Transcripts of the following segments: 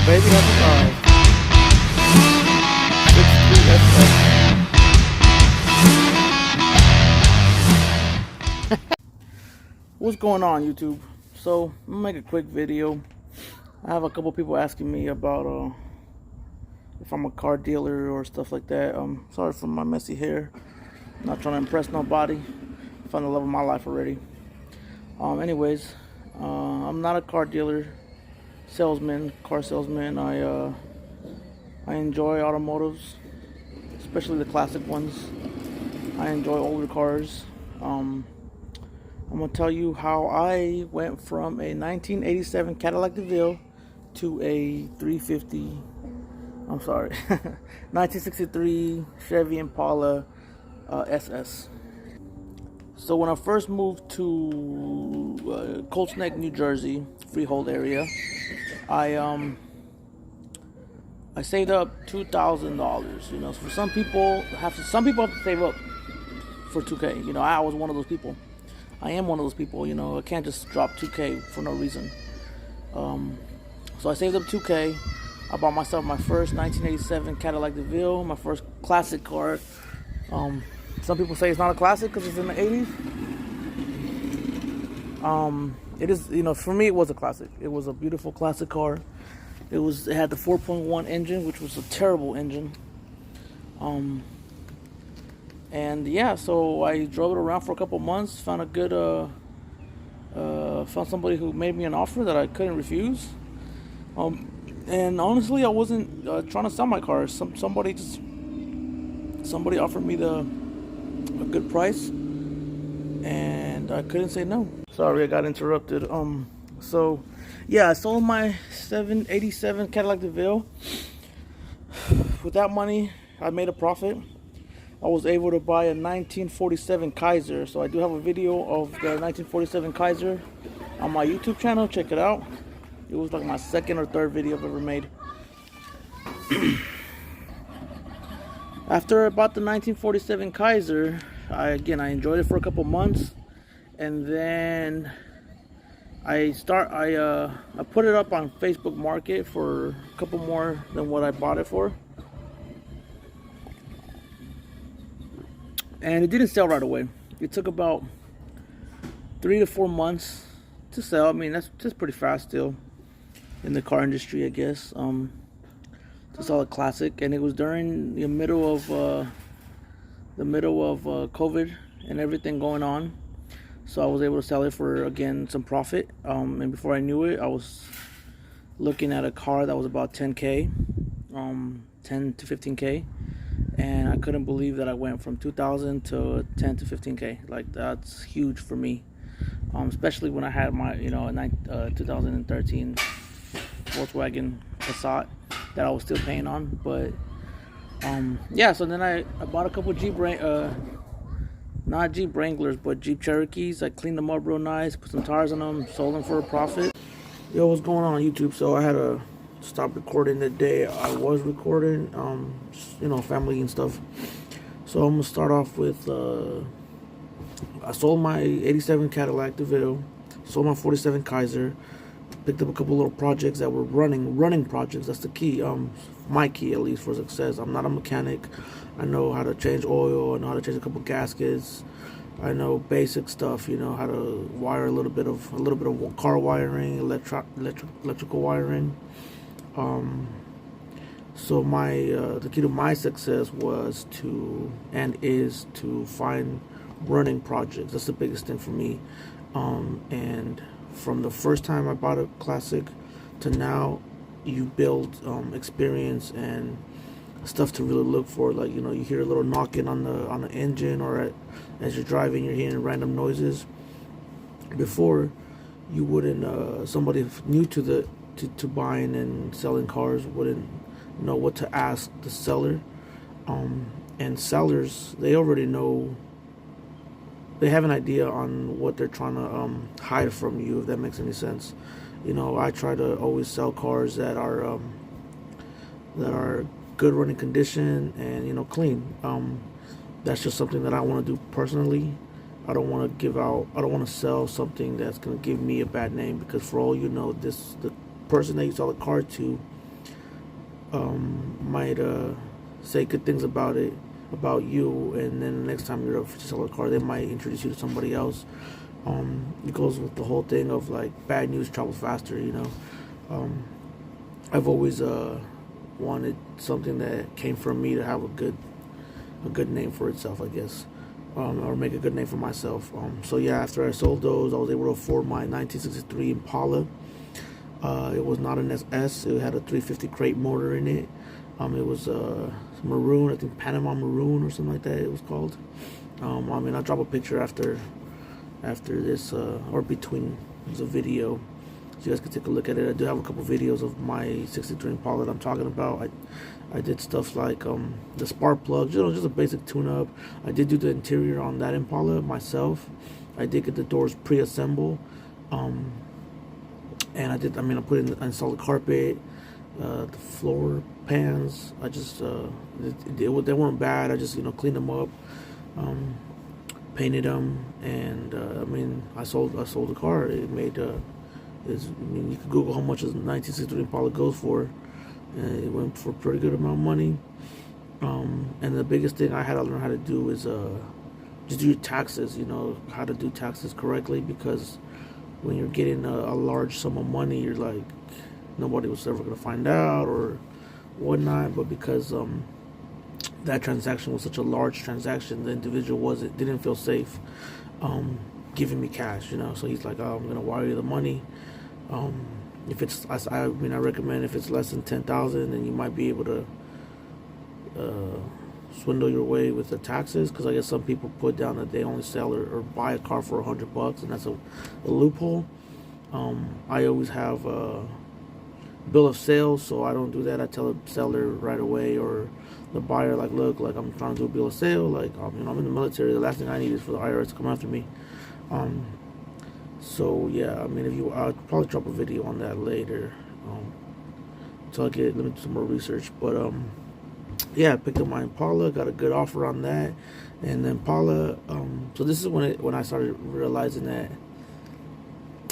baby has arrived. What's going on, YouTube? So I'm gonna make a quick video. I have a couple people asking me about if I'm a car dealer or stuff like that. Sorry for my messy hair. I'm not trying to impress nobody. I found the love of my life already. Anyways, I'm not a car dealer, car salesman. I enjoy automotives, especially the classic ones. I enjoy older cars. I'm gonna tell you how I went from a 1987 Cadillac Deville to a 1963 Chevy Impala SS. So when I first moved to Colts Neck, New Jersey, Freehold area, I saved up $2,000. You know, for some people have to save up for 2K. You know, I was one of those people. I am one of those people. You know, I can't just drop 2K for no reason. So I saved up 2K. I bought myself my first 1987 Cadillac Deville, my first classic car. Some people say it's not a classic because it's in the 80s. It is, you know, for me it was a classic. It was a beautiful classic car. It had the 4.1 engine, which was a terrible engine. And yeah, so I drove it around for a couple months, found a good, found somebody who made me an offer that I couldn't refuse. And honestly, I wasn't trying to sell my car. Somebody offered me a good price, and I couldn't say no. Sorry, I got interrupted. So yeah, I sold my 787 Cadillac DeVille. With that money, I made a profit. I was able to buy a 1947 Kaiser. So I do have a video of the 1947 Kaiser on my YouTube channel. Check it out. It was like my second or third video I've ever made. After I bought the 1947 Kaiser, I enjoyed it for a couple months, and then I put it up on Facebook Market for a couple more than what I bought it for, and it didn't sell right away. It took about 3 to 4 months to sell. I mean, that's pretty fast still in the car industry, I guess. To sell a classic, and it was during the middle of COVID and everything going on, so I was able to sell it for, again, some profit. And before I knew it, I was looking at a car that was about 10K, 10 to 15K, and I couldn't believe that I went from 2,000 to 10 to 15K. Like, that's huge for me, especially when I had my 2013 Volkswagen Passat that I was still paying on. But yeah, so then I bought a couple not Jeep Wranglers, but Jeep Cherokees. I cleaned them up real nice, put some tires on them, sold them for a profit. Yo, what's going on YouTube? So I had to stop recording the day I was recording, family and stuff. So I'm gonna start off with I sold my 87 Cadillac DeVille, sold my 47 Kaiser, picked up a couple little projects that were running projects. That's the key, my key at least, for success. I'm not a mechanic. I know how to change oil. I know how to change a couple gaskets. I know basic stuff. You know how to wire a little bit of car wiring, electrical wiring. So the key to my success was is to find running projects. That's the biggest thing for me. And from the first time I bought a classic to now, you build experience and stuff to really look for. Like, you hear a little knocking on the engine, or as you're driving, you're hearing random noises. Before, you wouldn't. Somebody new to buying and selling cars wouldn't know what to ask the seller. And sellers, they already know. They have an idea on what they're trying to hide from you, if that makes any sense. I try to always sell cars that are good running condition and clean. That's just something that I want to do personally. I don't want to sell something that's going to give me a bad name, because for all you know, the person that you sell the car to might say good things about it, about you, and then the next time you're up to sell a car, they might introduce you to somebody else. It goes with the whole thing of like bad news travels faster, you know. I've always wanted something that came from me to have a good name for itself, I guess, or make a good name for myself. So yeah, after I sold those, I was able to afford my 1963 Impala. It was not an SS. It had a 350 crate motor in it. It was maroon, I think Panama maroon or something like that. It was called. I'll drop a picture after this or between the video, so you guys can take a look at it. I do have a couple videos of my 63 Impala that I'm talking about. I did stuff like the spark plugs, just a basic tune-up. I did do the interior on that Impala myself. I did get the doors pre-assembled, and I installed the carpet, the floor pans. I just they weren't bad. I just cleaned them up, painted them, and I sold the car. It made you can Google how much a 1963 Impala goes for. It went for a pretty good amount of money. And the biggest thing I had to learn how to do is just do your taxes. How to do taxes correctly, because when you're getting a large sum of money, you're like, nobody was ever going to find out or whatnot. But because that transaction was such a large transaction, the individual didn't feel safe giving me cash. So he's like, oh, I'm going to wire you the money. If it's, I recommend if it's less than 10,000, then you might be able to swindle your way with the taxes, because I guess some people put down that they only sell or buy a car for $100, and that's a loophole. I always have a bill of sales, so I don't do that. I tell the seller right away, or the buyer, like, look, like, I'm trying to do a bill of sale, like, I'm in the military. The last thing I need is for the IRS to come after me. So yeah, I'll probably drop a video on that later, so I'll let me do some more research. But yeah, I picked up my Impala, got a good offer on that, and the Impala. So this is when I started realizing that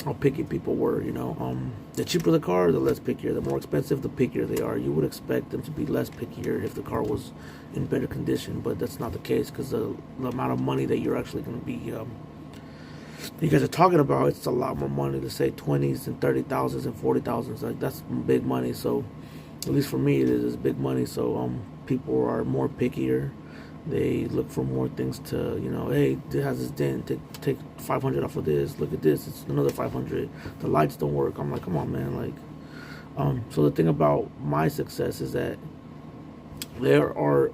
how picky people were. The cheaper the car, the less pickier. The more expensive, the pickier they are. You would expect them to be less pickier if the car was in better condition, but that's not the case, because the amount of money that you're actually going to be you guys are talking about, it's a lot more money. To say 20s and 30,000s and 40,000s, like, that's big money. So at least for me, it is big money. So people are more pickier. They look for more things to, hey, this has this dent, take 500 off of this. Look at this, it's another 500. The lights don't work. I'm like, come on, man. Like, so the thing about my success is that there are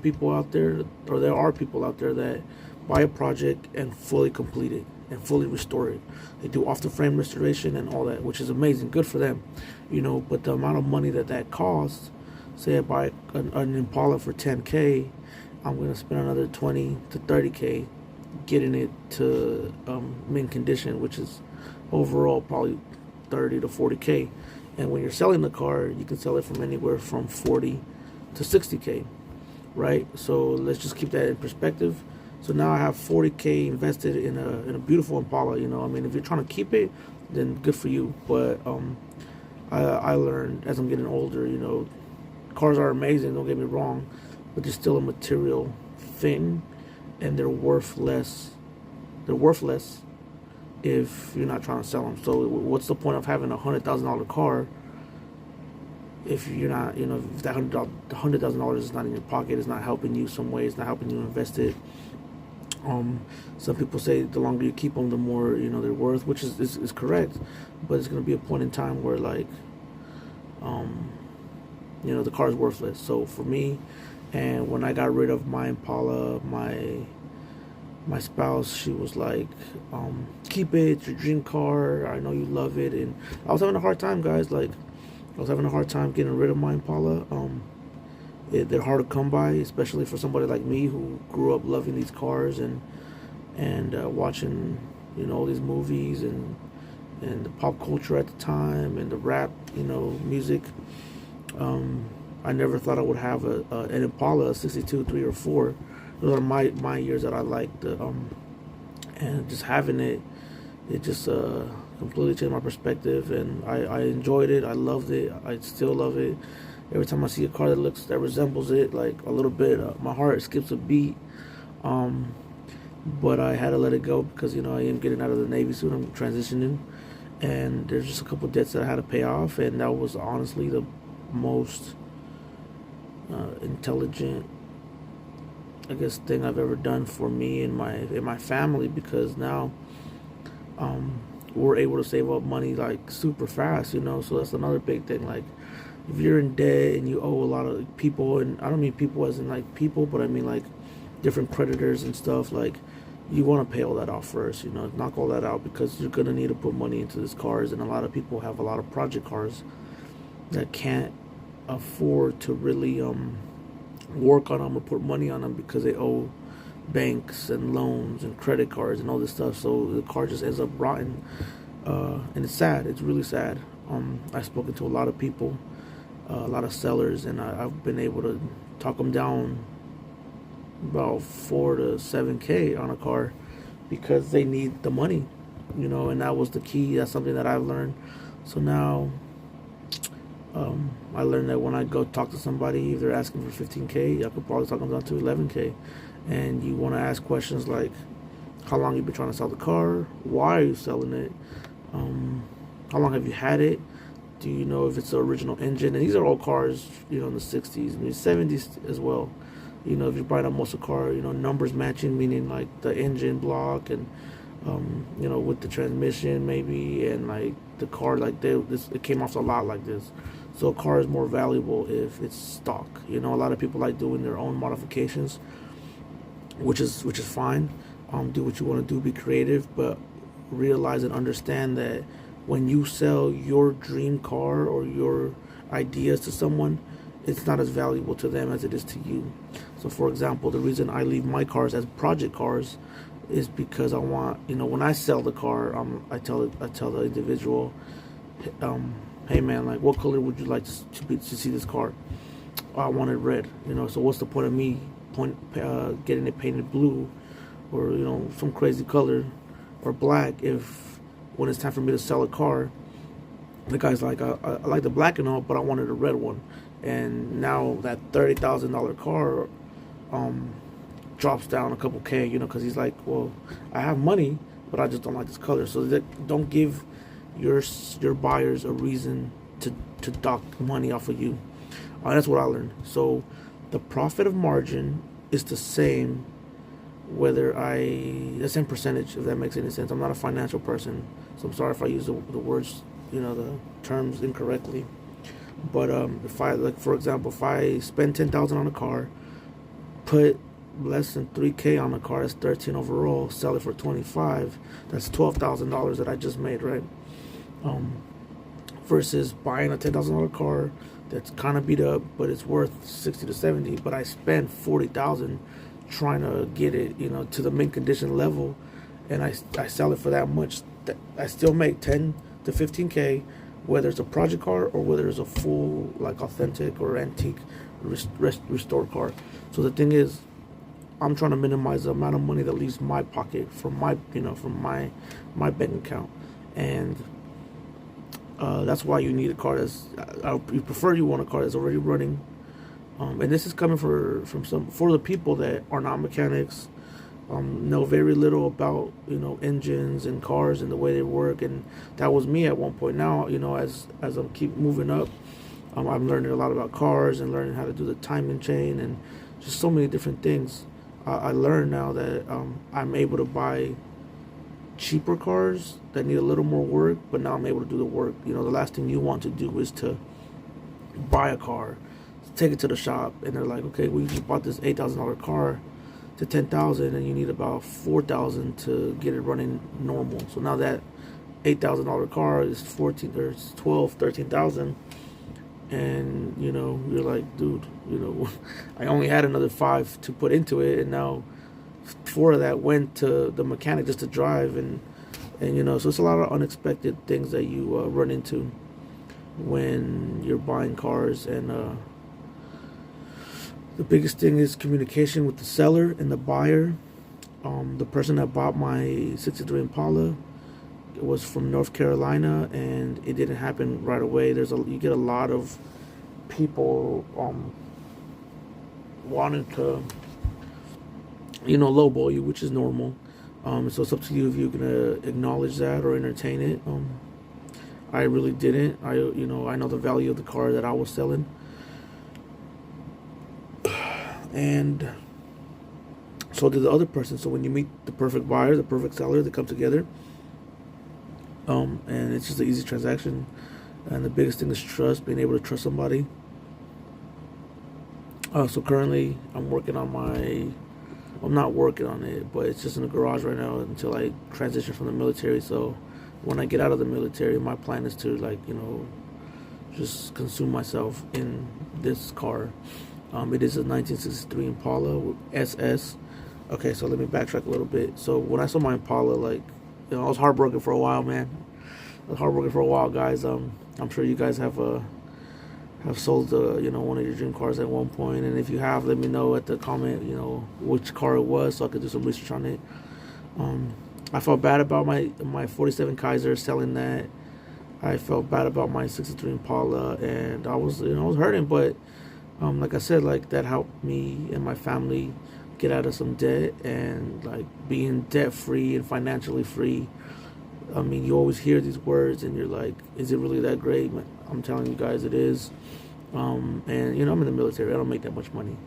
people out there that buy a project and fully complete it and fully restore it. They do off the frame restoration and all that, which is amazing, good for them. But the amount of money that costs, say I buy an Impala for 10K, I'm going to spend another 20 to 30K getting it to mint condition, which is overall probably 30 to 40K. And when you're selling the car, you can sell it from anywhere from 40 to 60K, right? So let's just keep that in perspective. So now I have 40K invested in a beautiful Impala. If you're trying to keep it, then good for you. But I learned as I'm getting older, cars are amazing, don't get me wrong, but they're still a material thing, and they're worthless. They're worthless if you're not trying to sell them. So what's the point of having a $100,000 car if you're not, if that $100,000 is not in your pocket, it's not helping you some way, it's not helping you invest it. Some people say the longer you keep them, the more they're worth, which is correct, but it's going to be a point in time where, like, the car is worthless. So for me, and when I got rid of my Impala, my spouse, she was like, keep it, it's your dream car, I know you love it. And I was having a hard time, guys. Like, I was having a hard time getting rid of my Impala. They're hard to come by, especially for somebody like me who grew up loving these cars and watching all these movies and the pop culture at the time and the rap music. I never thought I would have an Impala, a 62, 3, or 4. Those are my years that I liked. And just having it just completely changed my perspective, and I enjoyed it. I loved it. I still love it. Every time I see a car that resembles it like a little bit, my heart skips a beat. Um, but I had to let it go because I am getting out of the Navy soon. I'm transitioning, and there's just a couple debts that I had to pay off, and that was honestly the most intelligent, I guess, thing I've ever done for me and my family, because now we're able to save up money like super fast. So that's another big thing. Like, if you're in debt and you owe a lot of people, and I don't mean people as in like people, but I mean like different creditors and stuff, like, you want to pay all that off first, knock all that out, because you're going to need to put money into these cars. And a lot of people have a lot of project cars that can't afford to really work on them or put money on them because they owe banks and loans and credit cards and all this stuff. So the car just ends up rotten, and it's sad. It's really sad. I've spoken to a lot of people, a lot of sellers, and I've been able to talk them down about 4 to 7K on a car because they need the money, and that was the key. That's something that I've learned. So now I learned that when I go talk to somebody, if they're asking for 15K, I could probably talk them down to 11K. And you want to ask questions like, how long you've been trying to sell the car? Why are you selling it? How long have you had it? Do you know if it's the original engine? And these are all cars, in the 60s and the 70s as well. If you're buying a muscle car, numbers matching, meaning like the engine block and, with the transmission maybe, and like the car, like it came off a lot like this. So a car is more valuable if it's stock. A lot of people like doing their own modifications, which is fine. Do what you want to do, be creative, but realize and understand that when you sell your dream car or your ideas to someone, it's not as valuable to them as it is to you. So, for example, the reason I leave my cars as project cars is because I want, when I sell the car, I tell the individual, hey man, like, what color would you like to see this car? Oh, I want it red. So what's the point of me getting it painted blue, or some crazy color, or black, if when it's time for me to sell a car, the guy's like, I like the black and all, but I wanted a red one. And now that $30,000 car drops down a couple K, because he's like, well, I have money, but I just don't like this color. So don't give your buyers a reason to dock money off of you. That's what I learned. So the profit of margin is the same the same percentage, if that makes any sense. I'm not a financial person, so I'm sorry if I use the words, the terms incorrectly. But if I, like, for example, if I spend $10,000 on a car, put less than $3K on a car, that's 13 overall, sell it for 25, that's $12,000 that I just made, right? Versus buying a $10,000 car that's kind of beat up, but it's worth 60 to 70, but I spent 40,000 trying to get it, to the mint condition level, and I sell it for that much. I still make 10 to 15K, whether it's a project car or whether it's a full, like, authentic or antique restored car. So the thing is, I'm trying to minimize the amount of money that leaves my pocket from my my bank account, and that's why you need a car you want a car that's already running. And this is coming for the people that are not mechanics, know very little about engines and cars and the way they work, and that was me at one point. Now as I keep moving up, I'm learning a lot about cars and learning how to do the timing chain and just so many different things. I learned now that I'm able to buy cheaper cars that need a little more work, but now I'm able to do the work. The last thing you want to do is to buy a car, take it to the shop, and they're like, okay, we just bought this $8,000 car to $10,000, and you need about $4,000 to get it running normal. So now that $8,000 car is 14 or 12, 13,000, and you're like, dude, I only had another 5 to put into it, and now 4 of that went to the mechanic just to drive, and so it's a lot of unexpected things that you run into when you're buying cars. And the biggest thing is communication with the seller and the buyer. The person that bought my 63 Impala was from North Carolina, and it didn't happen right away. You get a lot of people wanted to, lowball you, which is normal. So it's up to you if you're gonna acknowledge that or entertain it. I really didn't. I know the value of the car that I was selling, and so did the other person. So when you meet the perfect buyer, the perfect seller, they come together, and it's just an easy transaction. And the biggest thing is trust, being able to trust somebody. So currently, I'm not working on it, but it's just in the garage right now until I transition from the military. So when I get out of the military, my plan is to just consume myself in this car. It is a 1963 Impala SS. Okay, so let me backtrack a little bit. So when I saw my Impala, I was heartbroken for a while, man. I was heartbroken for a while, guys. I'm sure you guys have sold one of your dream cars at one point, and if you have, let me know at the comment which car it was, so I could do some research on it. I felt bad about my 47 Kaiser selling that. I felt bad about my 63 Impala, and I was hurting, but like I said, that helped me and my family get out of some debt, and being debt free and financially free. I mean, you always hear these words and you're like, is it really that great? I'm telling you guys, it is. And I'm in the military. I don't make that much money.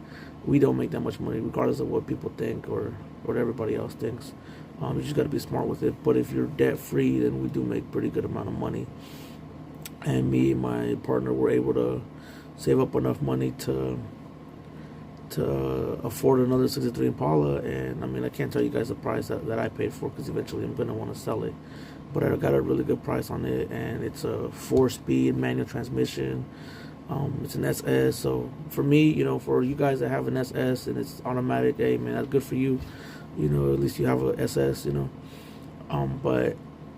We don't make that much money, regardless of what people think or what everybody else thinks. You just got to be smart with it. But if you're debt free, then we do make pretty good amount of money. And me and my partner were able to save up enough money to afford another 63 Impala. And I mean, I can't tell you guys the price that I paid for, because eventually I'm going to want to sell it. But I got a really good price on it, and it's a 4-speed manual transmission. It's an SS. So for me, for you guys that have an SS and it's automatic, hey man, that's good for you. At least you have a SS. But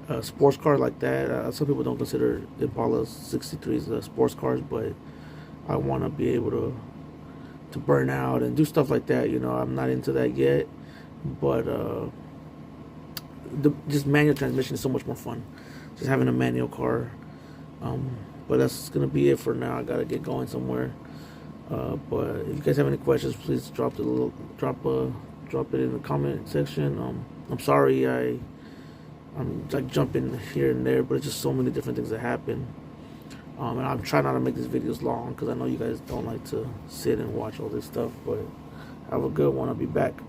a sports car like that, some people don't consider Impala 63s sports cars, but I want to be able to burn out and do stuff like that. I'm not into that yet, but just manual transmission is so much more fun. Just having a manual car. But that's gonna be it for now. I gotta get going somewhere. But if you guys have any questions, please drop it in the comment section. I'm sorry I'm jumping here and there, but it's just so many different things that happen. And I'm trying not to make these videos long, because I know you guys don't like to sit and watch all this stuff. But have a good one. I'll be back.